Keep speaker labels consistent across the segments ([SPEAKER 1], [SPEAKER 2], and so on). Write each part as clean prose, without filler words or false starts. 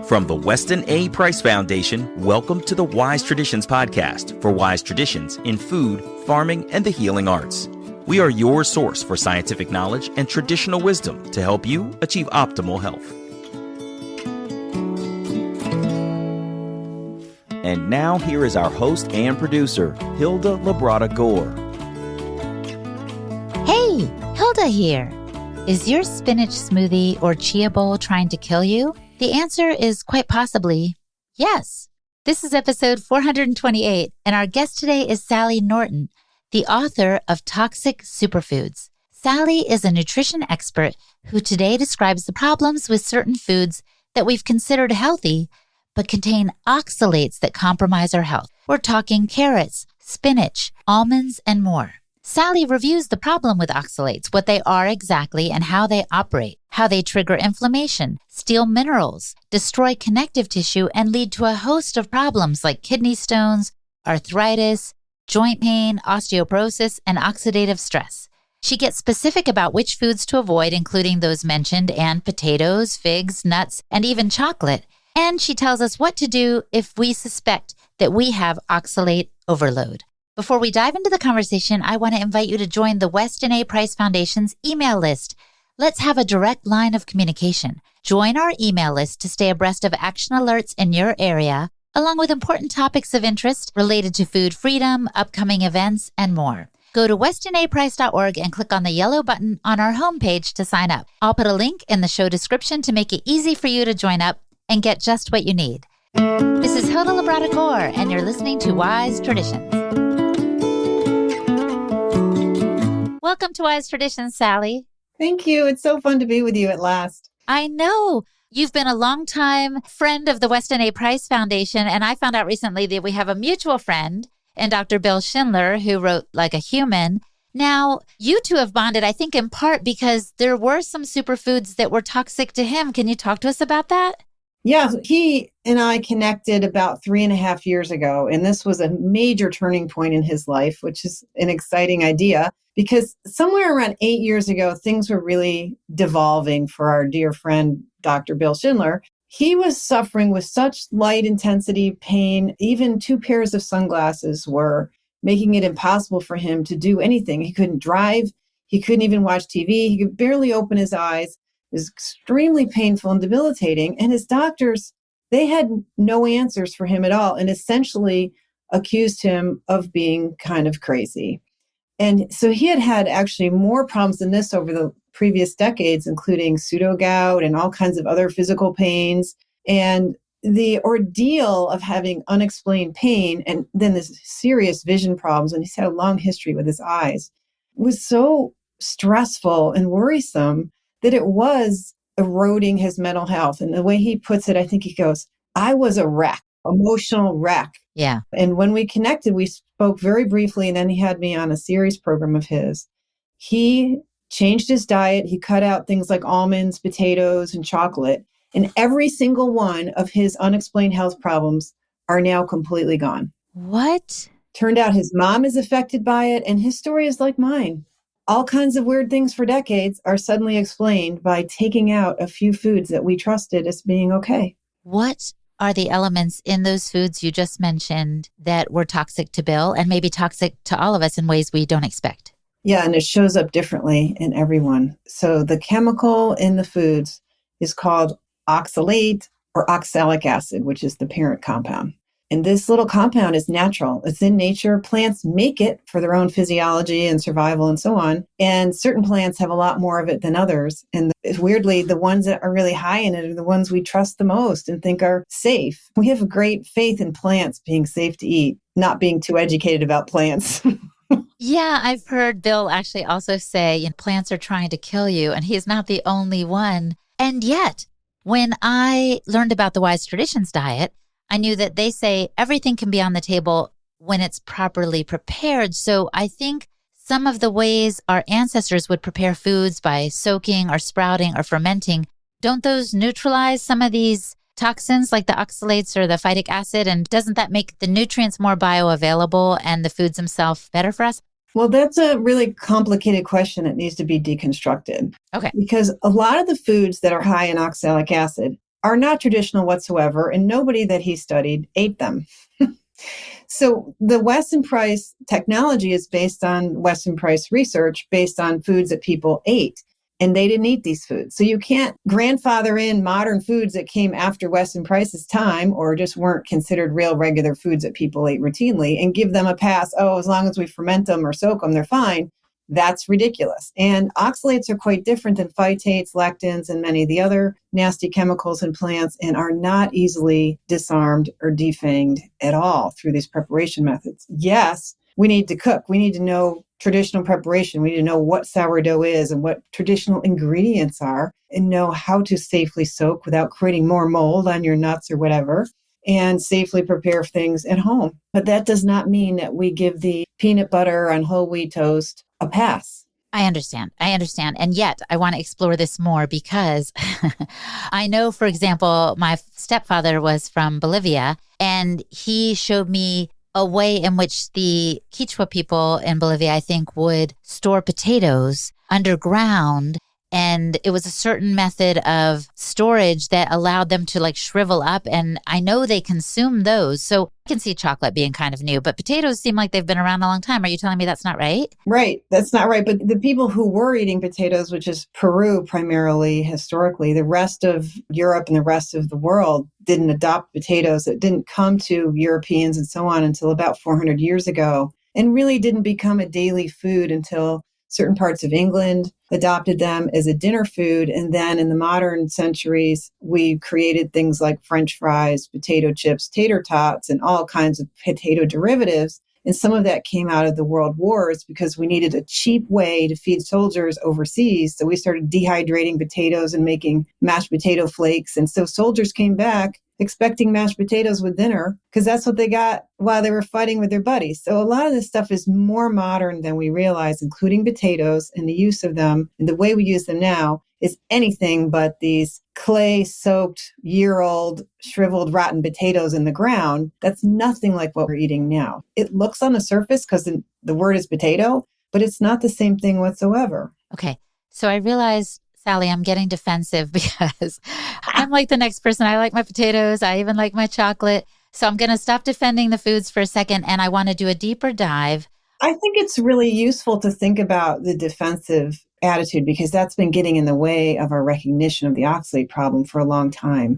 [SPEAKER 1] From the Weston A. Price Foundation, welcome to the Wise Traditions podcast for wise traditions in food, farming, and the healing arts. We are your source for scientific knowledge and traditional wisdom to help you achieve optimal health. And now here is our host and producer, Hilda Labrada Gore.
[SPEAKER 2] Hey, Hilda here. Is your spinach smoothie or chia bowl trying to kill you? The answer is quite possibly yes. This is episode 428, and our guest today is Sally Norton, the author of Toxic Superfoods. Sally is a nutrition expert who today describes the problems with certain foods that we've considered healthy, but contain oxalates that compromise our health. We're talking carrots, spinach, almonds, and more. Sally reviews the problem with oxalates, what they are exactly and how they operate, how they trigger inflammation, steal minerals, destroy connective tissue, and lead to a host of problems like kidney stones, arthritis, joint pain, osteoporosis, and oxidative stress. She gets specific about which foods to avoid, including those mentioned, and potatoes, figs, nuts, and even chocolate. And she tells us what to do if we suspect that we have oxalate overload. Before we dive into the conversation, I want to invite you to join the Weston A. Price Foundation's email list. Let's have a direct line of communication. Join our email list to stay abreast of action alerts in your area, along with important topics of interest related to food freedom, upcoming events, and more. Go to westonaprice.org and click on the yellow button on our homepage to sign up. I'll put a link in the show description to make it easy for you to join up and get just what you need. This is Hilda Labrada Gore, and you're listening to Wise Traditions. Welcome to Wise Traditions, Sally.
[SPEAKER 3] Thank you. It's so fun to be with you at last.
[SPEAKER 2] I know. You've been a longtime friend of the Weston A. Price Foundation, and I found out recently that we have a mutual friend in Dr. Bill Schindler, who wrote Like a Human. Now, you two have bonded, I think, in part because there were some superfoods that were toxic to him. Can you talk to us about that?
[SPEAKER 3] Yeah, he and I connected about 3.5 years ago, and this was a major turning point in his life, which is an exciting idea because somewhere around 8 years ago, things were really devolving for our dear friend, Dr. Bill Schindler. He was suffering with such light intensity pain. Even 2 pairs of sunglasses were making it impossible for him to do anything. He couldn't drive. He couldn't even watch TV. He could barely open his eyes. It was extremely painful and debilitating. And his doctors, they had no answers for him at all and essentially accused him of being kind of crazy. And so he had actually more problems than this over the previous decades, including pseudo-gout and all kinds of other physical pains. And the ordeal of having unexplained pain and then this serious vision problems, and he's had a long history with his eyes, was so stressful and worrisome that it was eroding his mental health. And the way he puts it, I think he goes, I was a wreck, emotional wreck.
[SPEAKER 2] Yeah.
[SPEAKER 3] And when we connected, we spoke very briefly, and then he had me on a series program of his. He changed his diet. He cut out things like almonds, potatoes, and chocolate. And every single one of his unexplained health problems are now completely gone.
[SPEAKER 2] What?
[SPEAKER 3] Turned out his mom is affected by it, and his story is like mine. All kinds of weird things for decades are suddenly explained by taking out a few foods that we trusted as being okay.
[SPEAKER 2] What are the elements in those foods you just mentioned that were toxic to Bill and maybe toxic to all of us in ways we don't expect?
[SPEAKER 3] Yeah, and it shows up differently in everyone. So the chemical in the foods is called oxalate or oxalic acid, which is the parent compound. And this little compound is natural. It's in nature. Plants make it for their own physiology and survival and so on. And certain plants have a lot more of it than others. And weirdly, the ones that are really high in it are the ones we trust the most and think are safe. We have a great faith in plants being safe to eat, not being too educated about plants.
[SPEAKER 2] Yeah, I've heard Bill actually also say, plants are trying to kill you, and he's not the only one. And yet, when I learned about the Wise Traditions diet, I knew that they say everything can be on the table when it's properly prepared. So I think some of the ways our ancestors would prepare foods by soaking or sprouting or fermenting, don't those neutralize some of these toxins like the oxalates or the phytic acid? And doesn't that make the nutrients more bioavailable and the foods themselves better for us?
[SPEAKER 3] Well, that's a really complicated question that needs to be deconstructed.
[SPEAKER 2] Okay.
[SPEAKER 3] Because a lot of the foods that are high in oxalic acid are not traditional whatsoever, and nobody that he studied ate them. So the Weston Price technology is based on Weston Price research based on foods that people ate. And they didn't eat these foods. So you can't grandfather in modern foods that came after Weston Price's time or just weren't considered real regular foods that people ate routinely and give them a pass. Oh, as long as we ferment them or soak them, they're fine. That's ridiculous. And oxalates are quite different than phytates, lectins, and many of the other nasty chemicals in plants and are not easily disarmed or defanged at all through these preparation methods. Yes, we need to cook. We need to know traditional preparation. We need to know what sourdough is and what traditional ingredients are and know how to safely soak without creating more mold on your nuts or whatever, and safely prepare things at home. But that does not mean that we give the peanut butter on whole wheat toast a pass.
[SPEAKER 2] I understand. And yet I want to explore this more because I know, for example, my stepfather was from Bolivia and he showed me a way in which the Quechua people in Bolivia, I think, would store potatoes underground. And it was a certain method of storage that allowed them to like shrivel up. And I know they consume those. So I can see chocolate being kind of new, but potatoes seem like they've been around a long time. Are you telling me that's not right?
[SPEAKER 3] Right. That's not right. But the people who were eating potatoes, which is Peru primarily historically, the rest of Europe and the rest of the world didn't adopt potatoes. It didn't come to Europeans and so on until about 400 years ago, and really didn't become a daily food until certain parts of England adopted them as a dinner food. And then in the modern centuries, we created things like French fries, potato chips, tater tots, and all kinds of potato derivatives. And some of that came out of the world wars because we needed a cheap way to feed soldiers overseas. So we started dehydrating potatoes and making mashed potato flakes. And so soldiers came back expecting mashed potatoes with dinner because that's what they got while they were fighting with their buddies. So a lot of this stuff is more modern than we realize, including potatoes and the use of them. And the way we use them now is anything but these clay-soaked, year-old, shriveled, rotten potatoes in the ground. That's nothing like what we're eating now. It looks on the surface because the word is potato, but it's not the same thing whatsoever.
[SPEAKER 2] Okay. So I realize, Sally, I'm getting defensive because I'm like the next person. I like my potatoes. I even like my chocolate. So I'm going to stop defending the foods for a second, and I want to do a deeper dive.
[SPEAKER 3] I think it's really useful to think about the defensive attitude because that's been getting in the way of our recognition of the oxalate problem for a long time.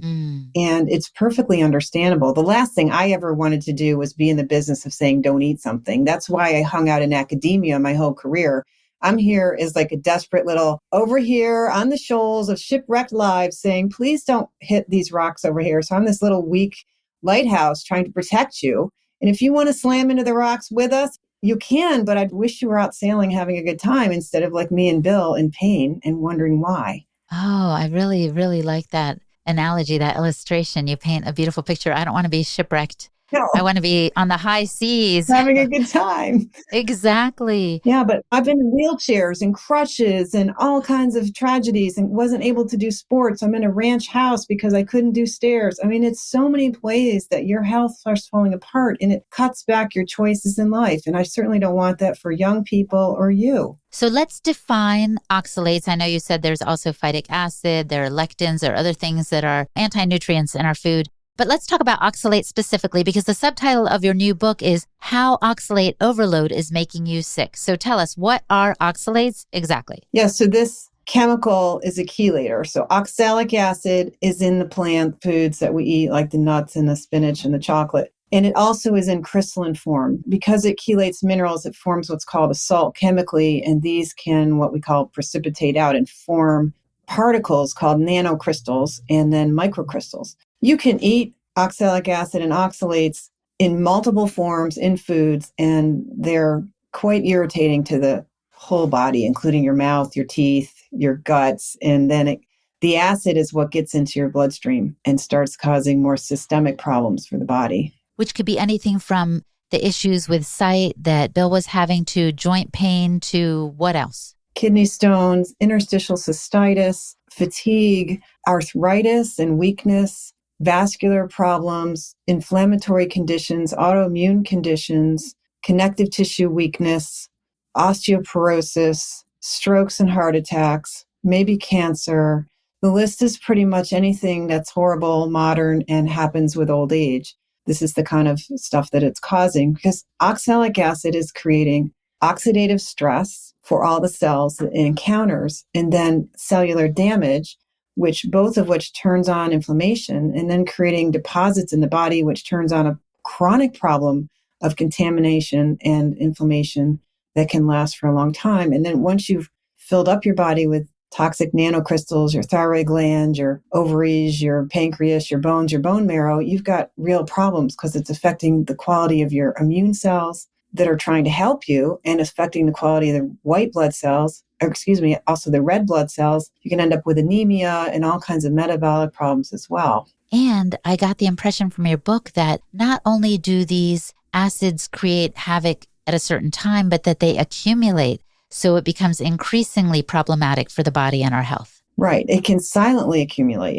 [SPEAKER 3] And it's perfectly understandable. The last thing I ever wanted to do was be in the business of saying, don't eat something. That's why I hung out in academia my whole career. I'm here as like a desperate little over here on the shoals of shipwrecked lives saying, please don't hit these rocks over here. So I'm this little weak lighthouse trying to protect you. And if you want to slam into the rocks with us, you can, but I'd wish you were out sailing having a good time instead of like me and Bill in pain and wondering why.
[SPEAKER 2] Oh, I really, really like that analogy, that illustration. You paint a beautiful picture. I don't want to be shipwrecked.
[SPEAKER 3] No.
[SPEAKER 2] I want to be on the high seas.
[SPEAKER 3] Having a good time.
[SPEAKER 2] Exactly.
[SPEAKER 3] Yeah, but I've been in wheelchairs and crutches and all kinds of tragedies and wasn't able to do sports. I'm in a ranch house because I couldn't do stairs. I mean, it's so many ways that your health starts falling apart and it cuts back your choices in life. And I certainly don't want that for young people or you.
[SPEAKER 2] So let's define oxalates. I know you said there's also phytic acid, there are lectins, there are other things that are anti-nutrients in our food. But let's talk about oxalates specifically because the subtitle of your new book is How Oxalate Overload is Making You Sick. So tell us, what are oxalates exactly?
[SPEAKER 3] Yeah, so this chemical is a chelator. So oxalic acid is in the plant foods that we eat, like the nuts and the spinach and the chocolate. And it also is in crystalline form. Because it chelates minerals, it forms what's called a salt chemically, and these can, what we call, precipitate out and form particles called nanocrystals and then microcrystals. You can eat oxalic acid and oxalates in multiple forms in foods, and they're quite irritating to the whole body, including your mouth, your teeth, your guts. And then the acid is what gets into your bloodstream and starts causing more systemic problems for the body.
[SPEAKER 2] Which could be anything from the issues with sight that Bill was having to joint pain to what else?
[SPEAKER 3] Kidney stones, interstitial cystitis, fatigue, arthritis and weakness, vascular problems, inflammatory conditions, autoimmune conditions, connective tissue weakness, osteoporosis, strokes and heart attacks, maybe cancer, The list is pretty much anything that's horrible, modern, and happens with old age. This is the kind of stuff that it's causing because oxalic acid is creating oxidative stress for all the cells that it encounters, and then cellular damage, which both of which turns on inflammation, and then creating deposits in the body, which turns on a chronic problem of contamination and inflammation that can last for a long time. And then once you've filled up your body with toxic nanocrystals, your thyroid gland, your ovaries, your pancreas, your bones, your bone marrow, you've got real problems because it's affecting the quality of your immune cells that are trying to help you and affecting the quality of the white blood cells, also the red blood cells. You can end up with anemia and all kinds of metabolic problems as well.
[SPEAKER 2] And I got the impression from your book that not only do these acids create havoc at a certain time, but that they accumulate. So it becomes increasingly problematic for the body and our health.
[SPEAKER 3] Right. It can silently accumulate.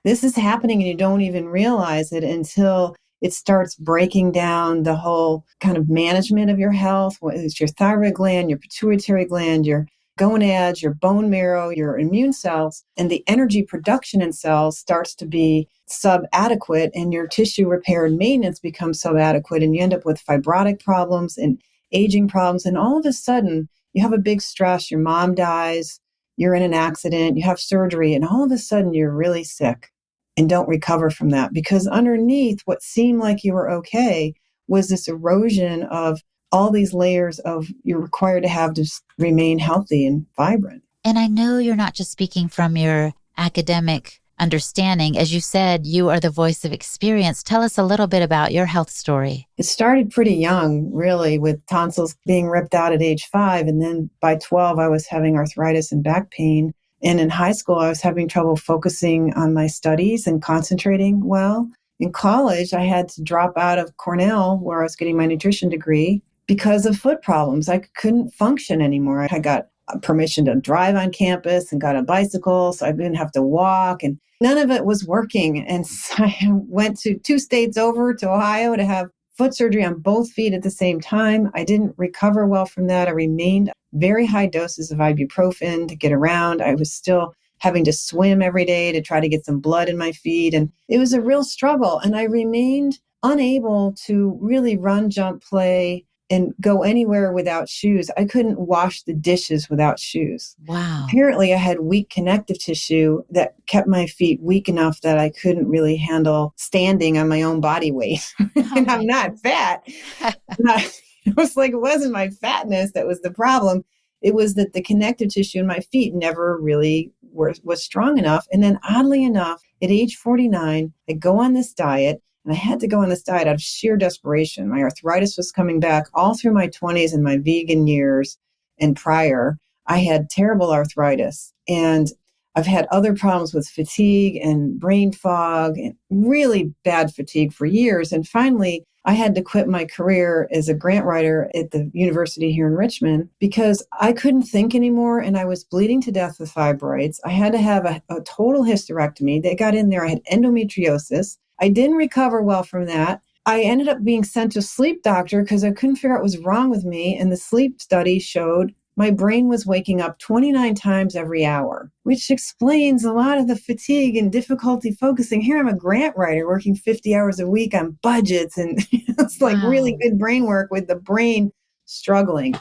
[SPEAKER 3] This is happening and you don't even realize it until it starts breaking down the whole kind of management of your health. It's your thyroid gland, your pituitary gland, your gonads, your bone marrow, your immune cells, and the energy production in cells starts to be subadequate, and your tissue repair and maintenance becomes subadequate, and you end up with fibrotic problems and aging problems. And all of a sudden, you have a big stress. Your mom dies, you're in an accident, you have surgery, and all of a sudden you're really sick and don't recover from that because underneath what seemed like you were okay was this erosion of all these layers of you're required to have to remain healthy and vibrant.
[SPEAKER 2] And I know you're not just speaking from your academic understanding. As you said, you are the voice of experience. Tell us a little bit about your health story.
[SPEAKER 3] It started pretty young, really, with tonsils being ripped out at age 5. And then by 12, I was having arthritis and back pain. And in high school, I was having trouble focusing on my studies and concentrating well. In college, I had to drop out of Cornell, where I was getting my nutrition degree, because of foot problems. I couldn't function anymore. I got permission to drive on campus and got a bicycle, so I didn't have to walk, and none of it was working. And so I went to 2 states over to Ohio to have foot surgery on both feet at the same time. I didn't recover well from that. I remained very high doses of ibuprofen to get around. I was still having to swim every day to try to get some blood in my feet. And it was a real struggle. And I remained unable to really run, jump, play, and go anywhere without shoes. I couldn't wash the dishes without shoes.
[SPEAKER 2] Wow.
[SPEAKER 3] Apparently, I had weak connective tissue that kept my feet weak enough that I couldn't really handle standing on my own body weight. And I'm not fat. It was like, it wasn't my fatness that was the problem. It was that the connective tissue in my feet never really was strong enough. And then oddly enough, at age 49, I go on this diet. And I had to go on this diet out of sheer desperation. My arthritis was coming back all through my 20s and my vegan years and prior. I had terrible arthritis. And I've had other problems with fatigue and brain fog and really bad fatigue for years. And finally, I had to quit my career as a grant writer at the university here in Richmond because I couldn't think anymore and I was bleeding to death with fibroids. I had to have a total hysterectomy. They got in there. I had endometriosis. I didn't recover well from that. I ended up being sent to a sleep doctor because I couldn't figure out what was wrong with me. And the sleep study showed my brain was waking up 29 times every hour, which explains a lot of the fatigue and difficulty focusing. Here I'm a grant writer working 50 hours a week on budgets. And it's like really good brain work with the brain struggling.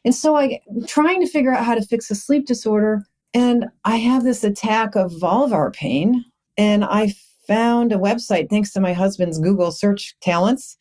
[SPEAKER 3] And so I'm trying to figure out how to fix a sleep disorder. And I have this attack of vulvar pain. And I found a website, thanks to my husband's Google search talents,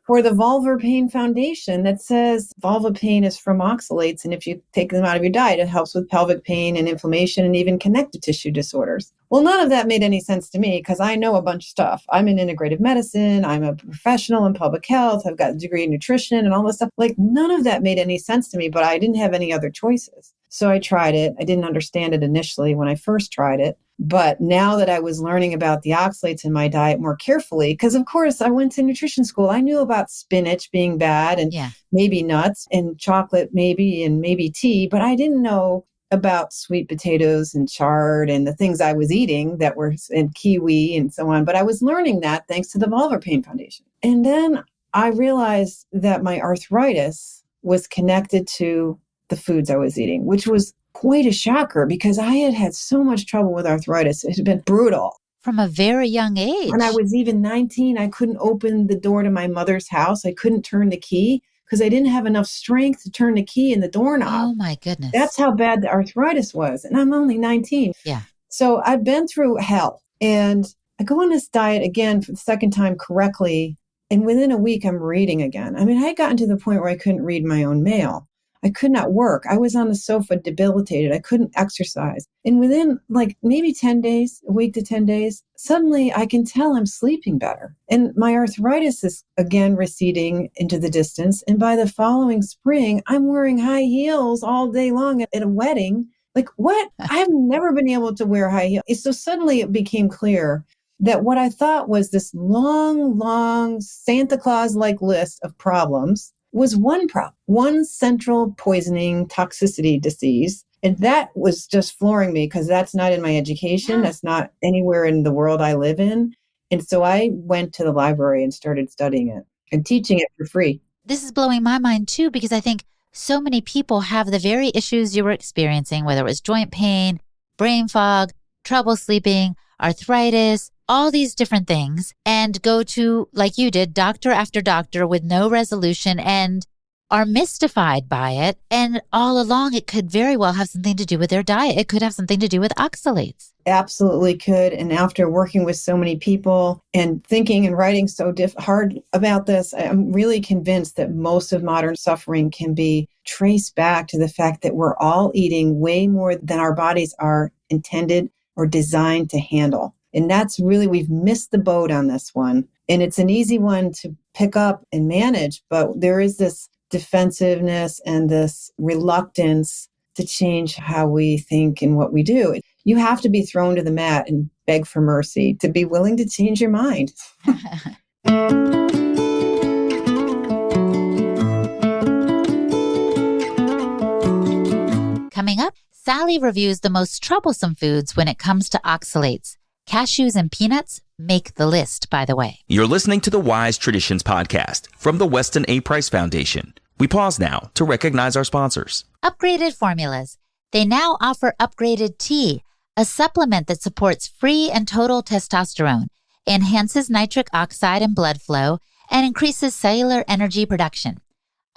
[SPEAKER 3] for the Vulvar Pain Foundation that says vulva pain is from oxalates. And if you take them out of your diet, it helps with pelvic pain and inflammation and even connective tissue disorders. Well, none of that made any sense to me because I know a bunch of stuff. I'm in integrative medicine. I'm a professional in public health. I've got a degree in nutrition and all this stuff. Like none of that made any sense to me, but I didn't have any other choices. So I tried it. I didn't understand it initially when I first tried it. But now that I was learning about the oxalates in my diet more carefully, because of course I went to nutrition school, I knew about spinach being bad and maybe nuts and chocolate maybe and maybe tea, but I didn't know about sweet potatoes and chard and the things I was eating that were and kiwi and so on. But I was learning that thanks to the Vulvar Pain Foundation. And then I realized that my arthritis was connected to the foods I was eating, which was quite a shocker because I had had so much trouble with arthritis. It had been brutal.
[SPEAKER 2] From a very young age.
[SPEAKER 3] When I was even 19, I couldn't open the door to my mother's house. I couldn't turn the key because I didn't have enough strength to turn the key in the doorknob.
[SPEAKER 2] Oh my goodness.
[SPEAKER 3] That's how bad the arthritis was. And I'm only 19.
[SPEAKER 2] Yeah.
[SPEAKER 3] So I've been through hell. And I go on this diet again for the second time correctly. And within a week, I'm reading again. I mean, I had gotten to the point where I couldn't read my own mail. I could not work. I was on the sofa debilitated. I couldn't exercise. And within like maybe 10 days, a week to 10 days, suddenly I can tell I'm sleeping better. And my arthritis is again receding into the distance. And by the following spring, I'm wearing high heels all day long at a wedding. Like what? I've never been able to wear high heels. So suddenly it became clear that what I thought was this long Santa Claus-like list of problems was one problem, one central poisoning toxicity disease. And that was just flooring me because that's not in my education. That's not anywhere in the world I live in. And so I went to the library and started studying it and teaching it for free.
[SPEAKER 2] This is blowing my mind too, because I think so many people have the very issues you were experiencing, whether it was joint pain, brain fog, trouble sleeping, arthritis, all these different things, and go to, like you did, doctor after doctor with no resolution and are mystified by it. And all along, it could very well have something to do with their diet. It could have something to do with oxalates.
[SPEAKER 3] Absolutely could. And after working with so many people and thinking and writing so hard about this, I'm really convinced that most of modern suffering can be traced back to the fact that we're all eating way more than our bodies are intended or designed to handle. And that's really, we've missed the boat on this one. And it's an easy one to pick up and manage, but there is this defensiveness and this reluctance to change how we think and what we do. You have to be thrown to the mat and beg for mercy to be willing to change your mind.
[SPEAKER 2] Coming up, Sally reviews the most troublesome foods when it comes to oxalates. Cashews and peanuts make the list, by the way.
[SPEAKER 1] You're listening to the Wise Traditions podcast from the Weston A. Price Foundation. We pause now to recognize our sponsors.
[SPEAKER 2] Upgraded Formulas. They now offer Upgraded Tea, a supplement that supports free and total testosterone, enhances nitric oxide and blood flow, and increases cellular energy production.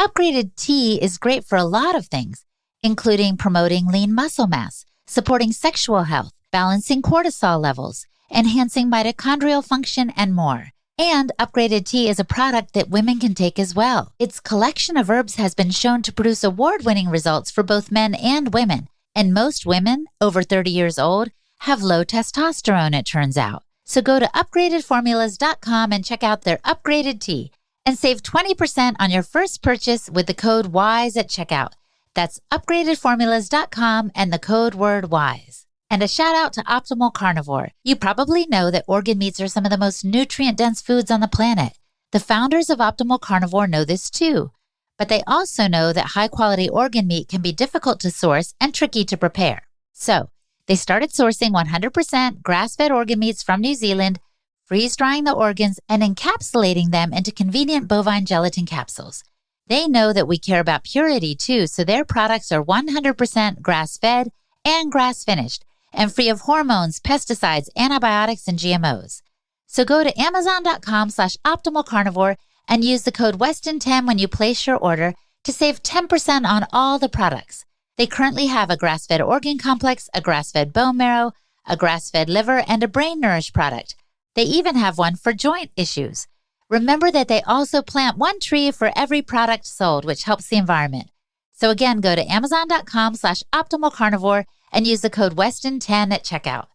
[SPEAKER 2] Upgraded Tea is great for a lot of things, including promoting lean muscle mass, supporting sexual health, balancing cortisol levels, enhancing mitochondrial function, and more. And Upgraded Tea is a product that women can take as well. Its collection of herbs has been shown to produce award-winning results for both men and women. And most women, over 30 years old, have low testosterone, it turns out. So go to upgradedformulas.com and check out their Upgraded Tea and save 20% on your first purchase with the code WISE at checkout. That's upgradedformulas.com and the code word WISE. And a shout out to Optimal Carnivore. You probably know that organ meats are some of the most nutrient-dense foods on the planet. The founders of Optimal Carnivore know this too, but they also know that high-quality organ meat can be difficult to source and tricky to prepare. So they started sourcing 100% grass-fed organ meats from New Zealand, freeze-drying the organs, and encapsulating them into convenient bovine gelatin capsules. They know that we care about purity too, so their products are 100% grass-fed and grass-finished, and free of hormones, pesticides, antibiotics, and GMOs. So go to amazon.com/optimalcarnivore and use the code WESTON10 when you place your order to save 10% on all the products. They currently have a grass-fed organ complex, a grass-fed bone marrow, a grass-fed liver, and a brain nourish product. They even have one for joint issues. Remember that they also plant one tree for every product sold, which helps the environment. So again, go to amazon.com/optimalcarnivore and use the code WESTON10 at checkout.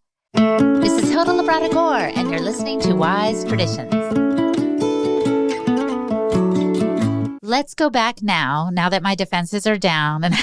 [SPEAKER 2] This is Hilda Labrada Gore, and you're listening to Wise Traditions. Let's go back now that my defenses are down and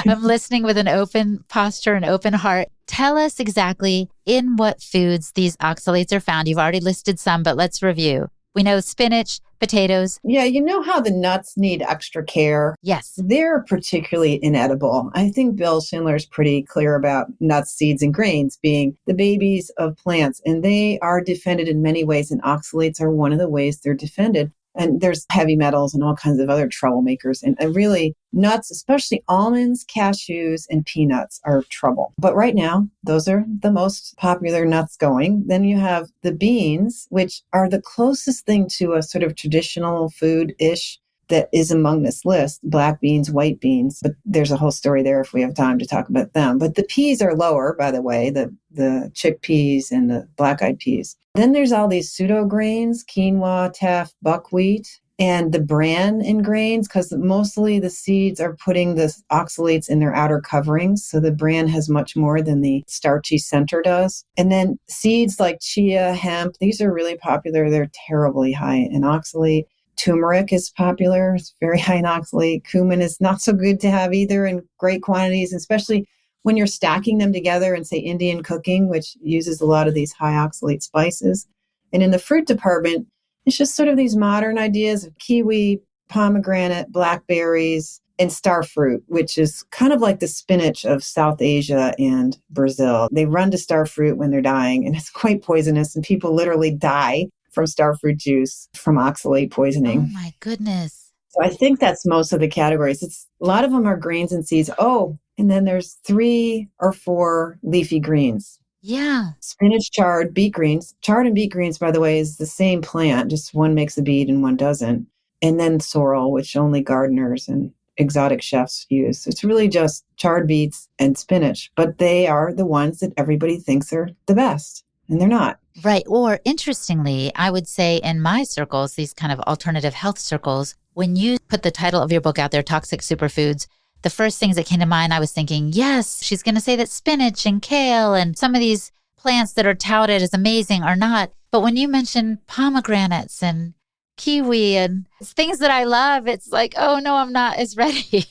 [SPEAKER 2] I'm listening with an open posture and open heart. Tell us exactly in what foods these oxalates are found. You've already listed some, but let's review. We know spinach, potatoes.
[SPEAKER 3] Yeah, you know how the nuts need extra care?
[SPEAKER 2] Yes.
[SPEAKER 3] They're particularly inedible. I think Bill Schindler is pretty clear about nuts, seeds, and grains being the babies of plants, and they are defended in many ways, and oxalates are one of the ways they're defended. And there's heavy metals and all kinds of other troublemakers. And really, nuts, especially almonds, cashews, and peanuts are trouble. But right now, those are the most popular nuts going. Then you have the beans, which are the closest thing to a sort of traditional food-ish that is among this list, black beans, white beans. But there's a whole story there if we have time to talk about them. But the peas are lower, by the way, the chickpeas and the black-eyed peas. Then there's all these pseudo grains, quinoa, teff, buckwheat, and the bran in grains, because mostly the seeds are putting the oxalates in their outer coverings. So the bran has much more than the starchy center does. And then seeds like chia, hemp, these are really popular. They're terribly high in oxalate. Turmeric is popular. It's very high in oxalate. Cumin is not so good to have either in great quantities, especially when you're stacking them together in, say, Indian cooking, which uses a lot of these high oxalate spices. And in the fruit department, it's just sort of these modern ideas of kiwi, pomegranate, blackberries, and star fruit, which is kind of like the spinach of South Asia and Brazil. They run to star fruit when they're dying, and it's quite poisonous, and people literally die from starfruit juice from oxalate poisoning.
[SPEAKER 2] Oh my goodness.
[SPEAKER 3] So I think that's most of the categories. It's a lot of them are grains and seeds. Oh, and then there's 3 or 4 leafy greens.
[SPEAKER 2] Yeah.
[SPEAKER 3] Spinach, chard, beet greens. Chard and beet greens, by the way, is the same plant, just one makes a beet and one doesn't. And then sorrel, which only gardeners and exotic chefs use. It's really just chard beets and spinach, but they are the ones that everybody thinks are the best, and they're not.
[SPEAKER 2] Right. Or interestingly, I would say in my circles, these kind of alternative health circles, when you put the title of your book out there, Toxic Superfoods, the first things that came to mind, I was thinking, yes, she's going to say that spinach and kale and some of these plants that are touted as amazing are not. But when you mention pomegranates and kiwi and things that I love, it's like, oh no, I'm not as ready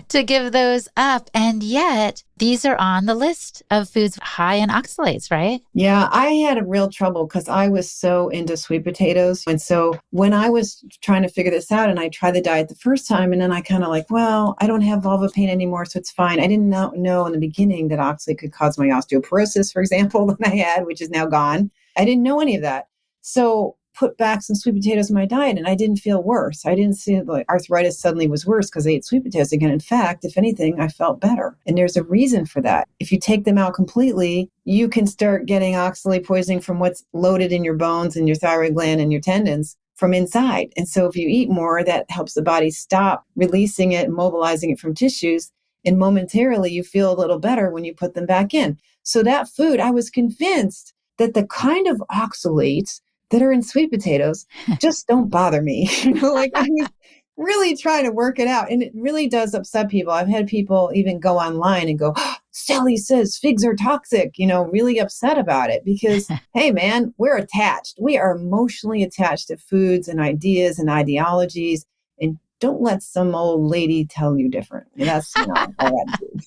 [SPEAKER 2] to give those up. And yet these are on the list of foods high in oxalates, right?
[SPEAKER 3] Yeah, I had a real trouble because I was so into sweet potatoes. And so when I was trying to figure this out and I tried the diet the first time, and then I kind of like, well, I don't have vulva pain anymore, so it's fine. I didn't know in the beginning that oxalate could cause my osteoporosis, for example, that I had, which is now gone. I didn't know any of that. So put back some sweet potatoes in my diet and I didn't feel worse. I didn't see like arthritis suddenly was worse because I ate sweet potatoes again. In fact, if anything, I felt better. And there's a reason for that. If you take them out completely, you can start getting oxalate poisoning from what's loaded in your bones and your thyroid gland and your tendons from inside. And so if you eat more, that helps the body stop releasing it and mobilizing it from tissues. And momentarily you feel a little better when you put them back in. So that food, I was convinced that the kind of oxalates that are in sweet potatoes just don't bother me. Like I was really trying to work it out. And it really does upset people. I've had people even go online and go, oh, Sally says figs are toxic, really upset about it because, hey man, we're attached. We are emotionally attached to foods and ideas and ideologies. And don't let some old lady tell you different. That's all I do.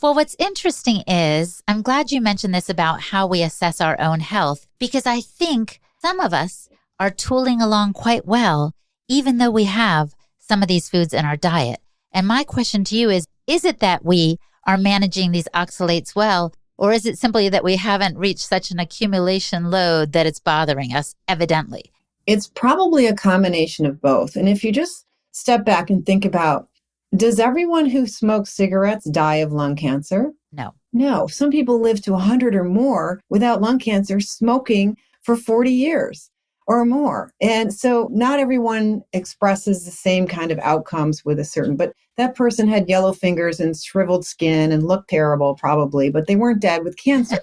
[SPEAKER 2] Well, what's interesting is, I'm glad you mentioned this about how we assess our own health, because I think some of us are tooling along quite well, even though we have some of these foods in our diet. And my question to you is it that we are managing these oxalates well, or is it simply that we haven't reached such an accumulation load that it's bothering us, evidently?
[SPEAKER 3] It's probably a combination of both. And if you just step back and think about, does everyone who smokes cigarettes die of lung cancer?
[SPEAKER 2] No.
[SPEAKER 3] No. Some people live to 100 or more without lung cancer smoking for 40 years or more. And so not everyone expresses the same kind of outcomes with a certain, but that person had yellow fingers and shriveled skin and looked terrible probably, but they weren't dead with cancer.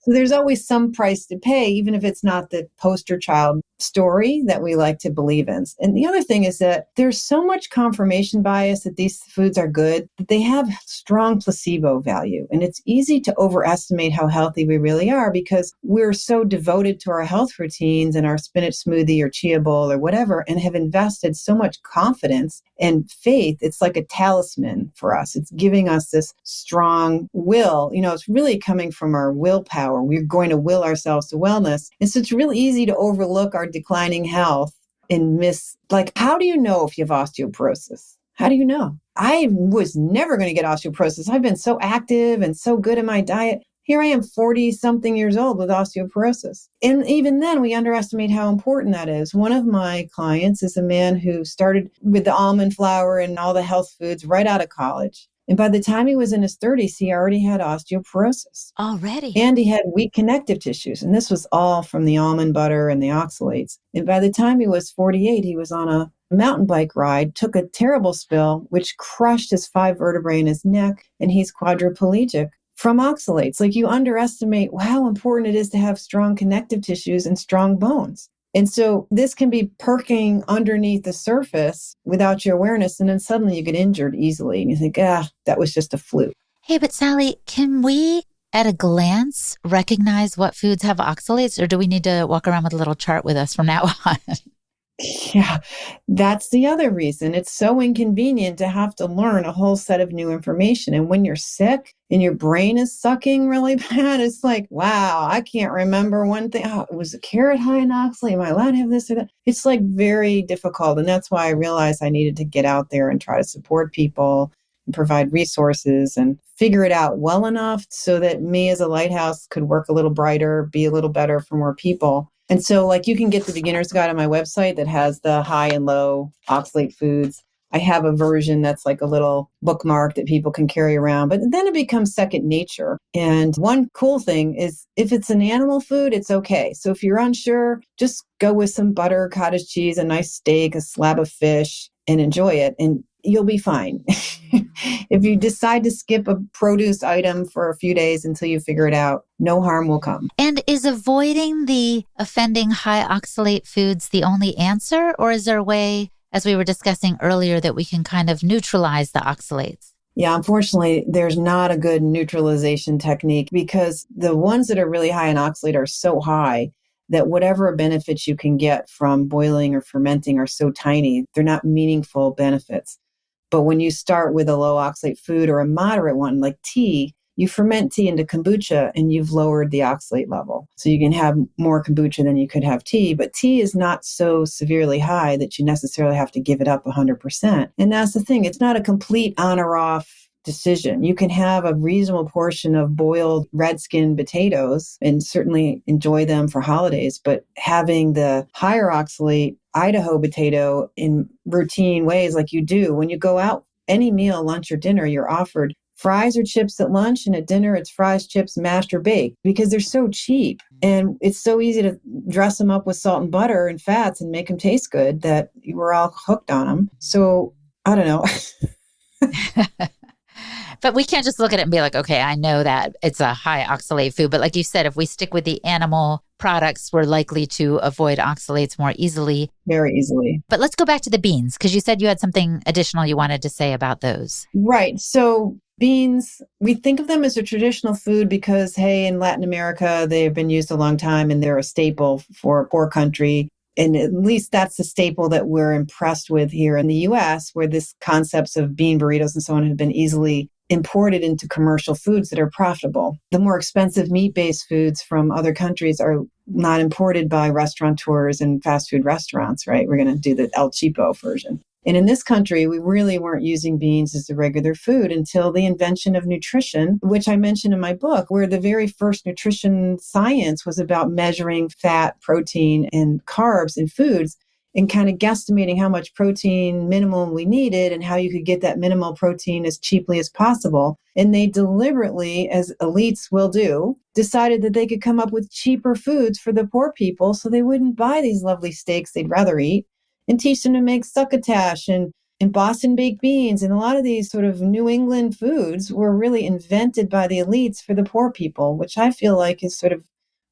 [SPEAKER 3] So there's always some price to pay, even if it's not the poster child story that we like to believe in. And the other thing is that there's so much confirmation bias that these foods are good, that they have strong placebo value. And it's easy to overestimate how healthy we really are because we're so devoted to our health routines and our spinach smoothie or chia bowl or whatever, and have invested so much confidence and faith. It's like a talisman for us. It's giving us this strong will. It's really coming from our willpower. We're going to will ourselves to wellness. And so it's really easy to overlook our declining health and miss, like, how do you know if you have osteoporosis? How do you know? I was never going to get osteoporosis. I've been so active and so good in my diet. Here I am 40 something years old with osteoporosis. And even then we underestimate how important that is. One of my clients is a man who started with the almond flour and all the health foods right out of college. And by the time he was in his 30s, he already had osteoporosis.
[SPEAKER 2] Already.
[SPEAKER 3] And he had weak connective tissues. And this was all from the almond butter and the oxalates. And by the time he was 48, he was on a mountain bike ride, took a terrible spill, which crushed his 5 vertebrae in his neck, and he's quadriplegic from oxalates. Like, you underestimate how important it is to have strong connective tissues and strong bones. And so this can be perking underneath the surface without your awareness. And then suddenly you get injured easily. And you think, that was just a fluke.
[SPEAKER 2] Hey, but Sally, can we at a glance recognize what foods have oxalates, or do we need to walk around with a little chart with us from now on?
[SPEAKER 3] Yeah, that's the other reason. It's so inconvenient to have to learn a whole set of new information. And when you're sick and your brain is sucking really bad, it's like, wow, I can't remember one thing. Oh, was a carrot high in oxalate? Am I allowed to have this or that? It's like very difficult. And that's why I realized I needed to get out there and try to support people and provide resources and figure it out well enough so that me as a lighthouse could work a little brighter, be a little better for more people. And so, like, you can get the beginner's guide on my website that has the high and low oxalate foods. I have a version that's like a little bookmark that people can carry around, but then it becomes second nature. And one cool thing is if it's an animal food, it's okay. So if you're unsure, just go with some butter, cottage cheese, a nice steak, a slab of fish, and enjoy it. And you'll be fine. If you decide to skip a produce item for a few days until you figure it out, no harm will come.
[SPEAKER 2] And is avoiding the offending high oxalate foods the only answer? Or is there a way, as we were discussing earlier, that we can kind of neutralize the oxalates?
[SPEAKER 3] Yeah, unfortunately, there's not a good neutralization technique because the ones that are really high in oxalate are so high that whatever benefits you can get from boiling or fermenting are so tiny, they're not meaningful benefits. But when you start with a low oxalate food or a moderate one like tea, you ferment tea into kombucha and you've lowered the oxalate level. So you can have more kombucha than you could have tea, but tea is not so severely high that you necessarily have to give it up 100%. And that's the thing. It's not a complete on or off decision. You can have a reasonable portion of boiled red skin potatoes and certainly enjoy them for holidays, but having the higher oxalate Idaho potato in routine ways like you do when you go out, any meal, lunch or dinner, you're offered fries or chips at lunch, and at dinner it's fries, chips, mashed or baked, because they're so cheap. And it's so easy to dress them up with salt and butter and fats and make them taste good that we're all hooked on them. So I don't know.
[SPEAKER 2] But we can't just look at it and be like, okay, I know that it's a high oxalate food. But like you said, if we stick with the animal products, we're likely to avoid oxalates more easily.
[SPEAKER 3] Very easily.
[SPEAKER 2] But let's go back to the beans, because you said you had something additional you wanted to say about those.
[SPEAKER 3] Right. So beans, we think of them as a traditional food because, hey, in Latin America, they've been used a long time and they're a staple for a poor country. And at least that's the staple that we're impressed with here in the US, where this concepts of bean burritos and so on have been easily imported into commercial foods that are profitable. The more expensive meat-based foods from other countries are not imported by restaurateurs and fast food restaurants, right? We're going to do the El Cheapo version. And in this country, we really weren't using beans as a regular food until the invention of nutrition, which I mentioned in my book, where the very first nutrition science was about measuring fat, protein, and carbs in foods and kind of guesstimating how much protein minimum we needed and how you could get that minimal protein as cheaply as possible. And they deliberately, as elites will do, decided that they could come up with cheaper foods for the poor people so they wouldn't buy these lovely steaks they'd rather eat, and teach them to make succotash and Boston baked beans. And a lot of these sort of New England foods were really invented by the elites for the poor people, which I feel like is sort of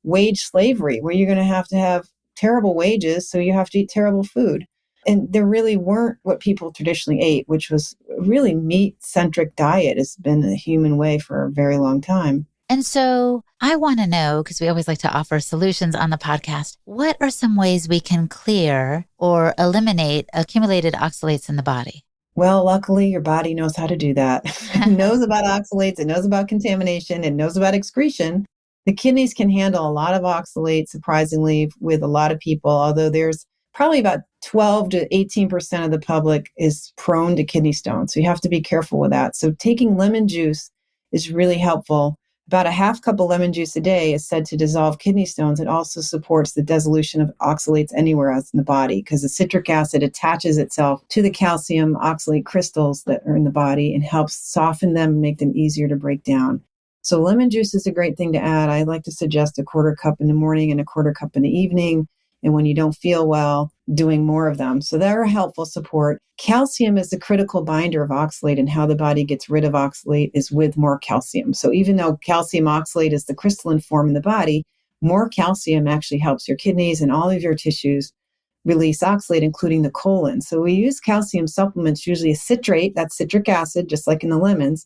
[SPEAKER 3] wage slavery, where you're going to have terrible wages, so you have to eat terrible food. And there really weren't what people traditionally ate, which was a really meat-centric diet. Has been the human way for a very long time.
[SPEAKER 2] And so I want to know, because we always like to offer solutions on the podcast, what are some ways we can clear or eliminate accumulated oxalates in the body?
[SPEAKER 3] Well, luckily, your body knows how to do that. It knows about oxalates, it knows about contamination, it knows about excretion. The kidneys can handle a lot of oxalates, surprisingly, with a lot of people, although there's probably about 12 to 18% of the public is prone to kidney stones. So you have to be careful with that. So taking lemon juice is really helpful About a half cup of lemon juice a day is said to dissolve kidney stones. It also supports the dissolution of oxalates anywhere else in the body because the citric acid attaches itself to the calcium oxalate crystals that are in the body and helps soften them and make them easier to break down. So lemon juice is a great thing to add. I like to suggest a quarter cup in the morning and a quarter cup in the evening. And when you don't feel well, doing more of them. So they're a helpful support. Calcium is the critical binder of oxalate, and how the body gets rid of oxalate is with more calcium. So even though calcium oxalate is the crystalline form in the body, more calcium actually helps your kidneys and all of your tissues release oxalate, including the colon. So we use calcium supplements, usually a citrate, that's citric acid, just like in the lemons.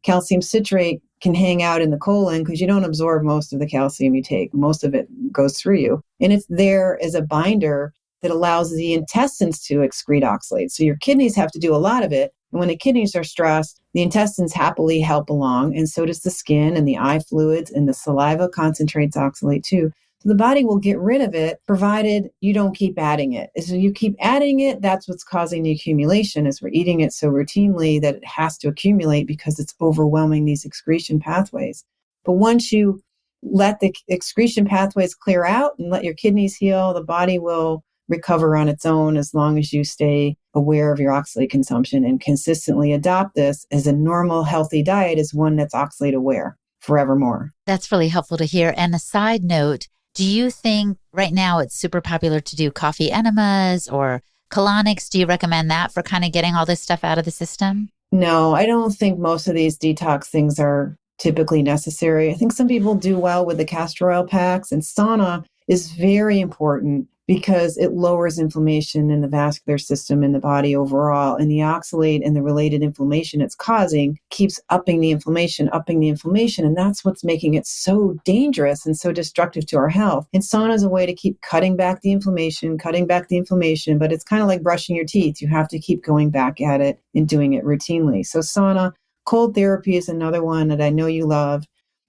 [SPEAKER 3] Calcium citrate can hang out in the colon because you don't absorb most of the calcium you take. Most of it goes through you. And it's there as a binder that allows the intestines to excrete oxalate. So your kidneys have to do a lot of it. And when the kidneys are stressed, the intestines happily help along. And so does the skin and the eye fluids, and the saliva concentrates oxalate too. So the body will get rid of it, provided you don't keep adding it. So you keep adding it, that's what's causing the accumulation, is we're eating it so routinely that it has to accumulate because it's overwhelming these excretion pathways. But once you let the excretion pathways clear out and let your kidneys heal, the body will recover on its own as long as you stay aware of your oxalate consumption and consistently adopt this as a normal, healthy diet is one that's oxalate aware forevermore.
[SPEAKER 2] That's really helpful to hear. And a side note, do you think right now it's super popular to do coffee enemas or colonics? Do you recommend that for kind of getting all this stuff out of the system?
[SPEAKER 3] No, I don't think most of these detox things are typically necessary. I think some people do well with the castor oil packs, and sauna is very important because it lowers inflammation in the vascular system in the body overall. And the oxalate and the related inflammation it's causing keeps upping the inflammation. And that's what's making it so dangerous and so destructive to our health. And sauna is a way to keep cutting back the inflammation, but it's kind of like brushing your teeth. You have to keep going back at it and doing it routinely. So sauna, cold therapy is another one that I know you love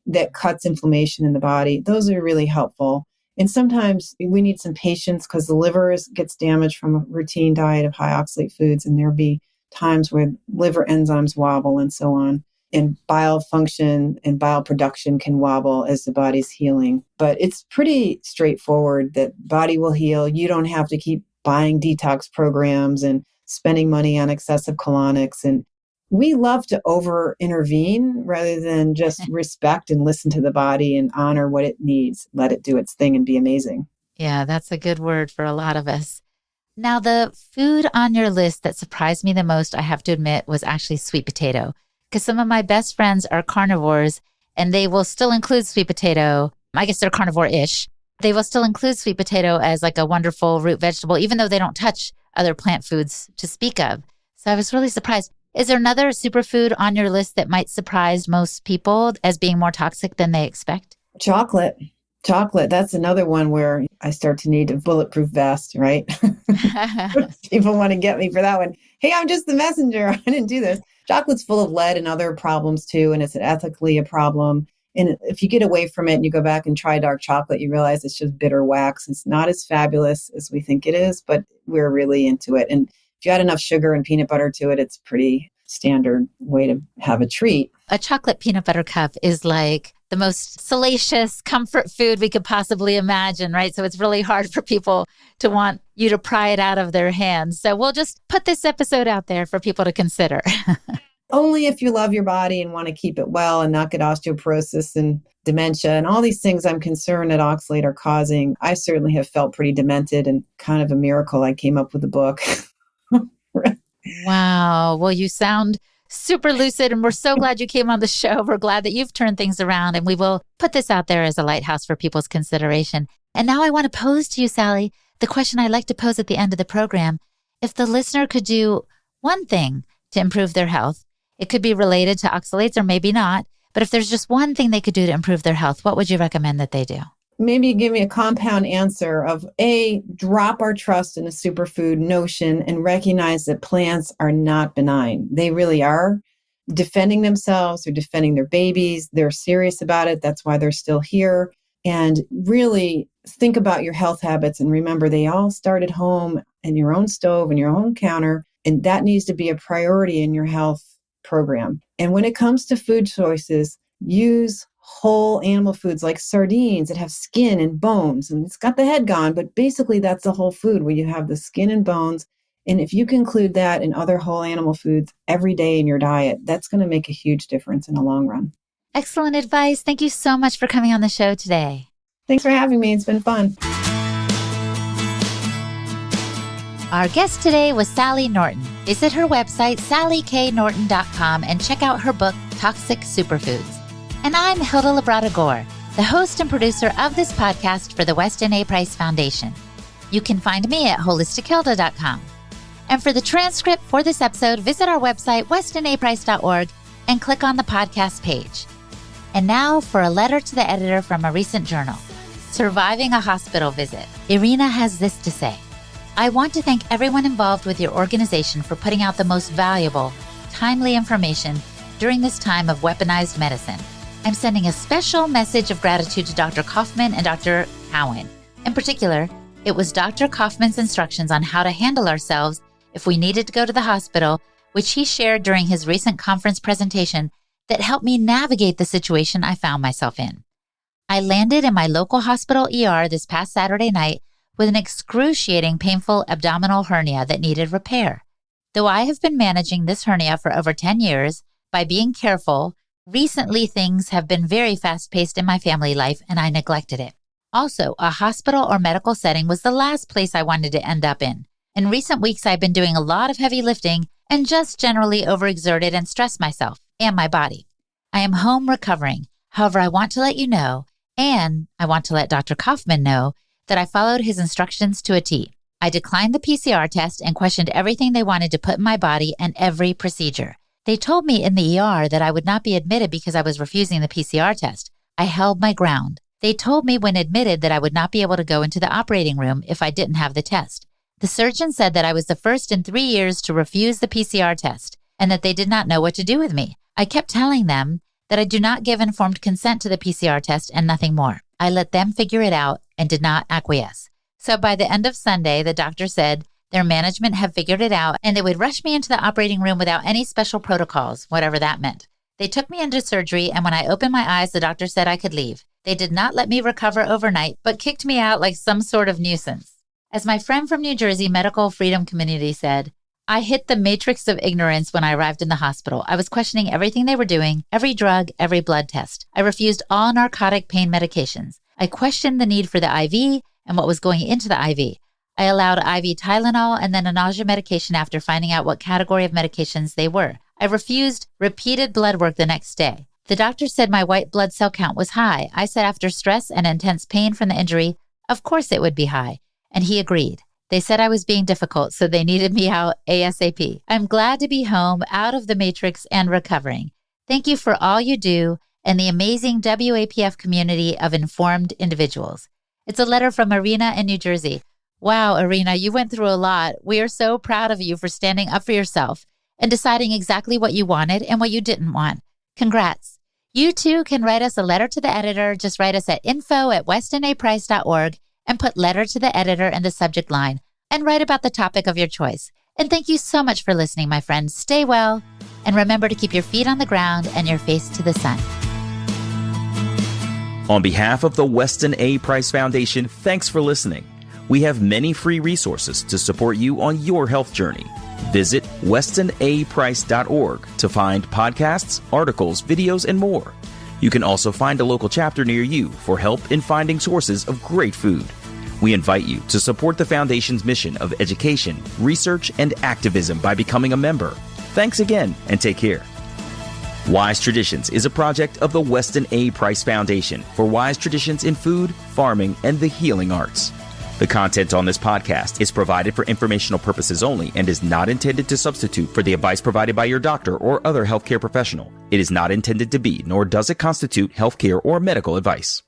[SPEAKER 3] that cuts inflammation in the body. Those are really helpful. And sometimes we need some patience because the liver gets damaged from a routine diet of high oxalate foods. And there'll be times where liver enzymes wobble and so on. And bile function and bile production can wobble as the body's healing. But it's pretty straightforward that body will heal. You don't have to keep buying detox programs and spending money on excessive colonics. And we love to over-intervene rather than just respect and listen to the body and honor what it needs. Let it do its thing and be amazing.
[SPEAKER 2] Yeah, that's a good word for a lot of us. Now, the food on your list that surprised me the most, I have to admit, was actually sweet potato. Because some of my best friends are carnivores and they will still include sweet potato. I guess they're carnivore-ish. They will still include sweet potato as like a wonderful root vegetable, even though they don't touch other plant foods to speak of. So I was really surprised. Is there another superfood on your list that might surprise most people as being more toxic than they expect?
[SPEAKER 3] Chocolate. That's another one where I start to need a bulletproof vest, right? People want to get me for that one. Hey, I'm just the messenger. I didn't do this. Chocolate's full of lead and other problems too, and it's ethically a problem. And if you get away from it and you go back and try dark chocolate, you realize it's just bitter wax. It's not as fabulous as we think it is, but we're really into it. And if you add enough sugar and peanut butter to it, it's pretty standard way to have a treat.
[SPEAKER 2] A chocolate peanut butter cup is like the most salacious comfort food we could possibly imagine, right? So it's really hard for people to want you to pry it out of their hands. So we'll just put this episode out there for people to consider.
[SPEAKER 3] Only if you love your body and want to keep it well and not get osteoporosis and dementia and all these things I'm concerned that oxalate are causing. I certainly have felt pretty demented, and kind of a miracle I came up with a book.
[SPEAKER 2] Wow. Well, you sound super lucid, and we're so glad you came on the show. We're glad that you've turned things around, and we will put this out there as a lighthouse for people's consideration. And now I want to pose to you, Sally, the question I like to pose at the end of the program. If the listener could do one thing to improve their health, it could be related to oxalates or maybe not, but if there's just one thing they could do to improve their health, what would you recommend that they do?
[SPEAKER 3] Maybe give me a compound answer of A, drop our trust in the superfood notion and recognize that plants are not benign. They really are defending themselves. They're defending their babies. They're serious about it. That's why they're still here. And really think about your health habits and remember they all start at home and your own stove and your own counter. And that needs to be a priority in your health program. And when it comes to food choices, use whole animal foods like sardines that have skin and bones, and it's got the head gone, but basically that's the whole food where you have the skin and bones. And if you can include that in other whole animal foods every day in your diet, that's going to make a huge difference in the long run.
[SPEAKER 2] Excellent advice. Thank you so much for coming on the show today.
[SPEAKER 3] Thanks for having me. It's been fun.
[SPEAKER 2] Our guest today was Sally Norton. Visit her website, sallyknorton.com, and check out her book, Toxic Superfoods. And I'm Hilda Labrada Gore, the host and producer of this podcast for the Weston A. Price Foundation. You can find me at holistichilda.com. And for the transcript for this episode, visit our website, westonaprice.org, and click on the podcast page. And now for a letter to the editor from a recent journal. Surviving a hospital visit. Irina has this to say. I want to thank everyone involved with your organization for putting out the most valuable, timely information during this time of weaponized medicine. I'm sending a special message of gratitude to Dr. Kaufman and Dr. Cowan. In particular, it was Dr. Kaufman's instructions on how to handle ourselves if we needed to go to the hospital, which he shared during his recent conference presentation, that helped me navigate the situation I found myself in. I landed in my local hospital ER this past Saturday night with an excruciating painful abdominal hernia that needed repair. Though I have been managing this hernia for over 10 years by being careful, recently things have been very fast-paced in my family life and I neglected it. Also, a hospital or medical setting was the last place I wanted to end up in. In recent weeks, I've been doing a lot of heavy lifting and just generally overexerted and stressed myself and my body. I am home recovering. However, I want to let you know, and I want to let Dr. Kaufman know, that I followed his instructions to a T. I declined the PCR test and questioned everything they wanted to put in my body and every procedure. They told me in the ER that I would not be admitted because I was refusing the PCR test. I held my ground. They told me when admitted that I would not be able to go into the operating room if I didn't have the test. The surgeon said that I was the first in 3 years to refuse the PCR test and that they did not know what to do with me. I kept telling them that I do not give informed consent to the PCR test and nothing more. I let them figure it out and did not acquiesce. So by the end of Sunday, the doctor said their management had figured it out and they would rush me into the operating room without any special protocols, whatever that meant. They took me into surgery, and when I opened my eyes, the doctor said I could leave. They did not let me recover overnight, but kicked me out like some sort of nuisance. As my friend from New Jersey Medical Freedom Community said, I hit the matrix of ignorance when I arrived in the hospital. I was questioning everything they were doing, every drug, every blood test. I refused all narcotic pain medications. I questioned the need for the IV and what was going into the IV. I allowed IV Tylenol and then a nausea medication after finding out what category of medications they were. I refused repeated blood work the next day. The doctor said my white blood cell count was high. I said after stress and intense pain from the injury, of course it would be high. And he agreed. They said I was being difficult, so they needed me out ASAP. I'm glad to be home, out of the matrix, and recovering. Thank you for all you do and the amazing WAPF community of informed individuals. It's a letter from Irina in New Jersey. Wow, Irina, you went through a lot. We are so proud of you for standing up for yourself and deciding exactly what you wanted and what you didn't want. Congrats. You too can write us a letter to the editor. Just write us at info@westonaprice.org and put letter to the editor in the subject line and write about the topic of your choice. And thank you so much for listening, my friends. Stay well and remember to keep your feet on the ground and your face to the sun.
[SPEAKER 1] On behalf of the Weston A. Price Foundation, thanks for listening. We have many free resources to support you on your health journey. Visit westonaprice.org to find podcasts, articles, videos, and more. You can also find a local chapter near you for help in finding sources of great food. We invite you to support the Foundation's mission of education, research, and activism by becoming a member. Thanks again, and take care. Wise Traditions is a project of the Weston A. Price Foundation for wise traditions in food, farming, and the healing arts. The content on this podcast is provided for informational purposes only and is not intended to substitute for the advice provided by your doctor or other healthcare professional. It is not intended to be, nor does it constitute healthcare or medical advice.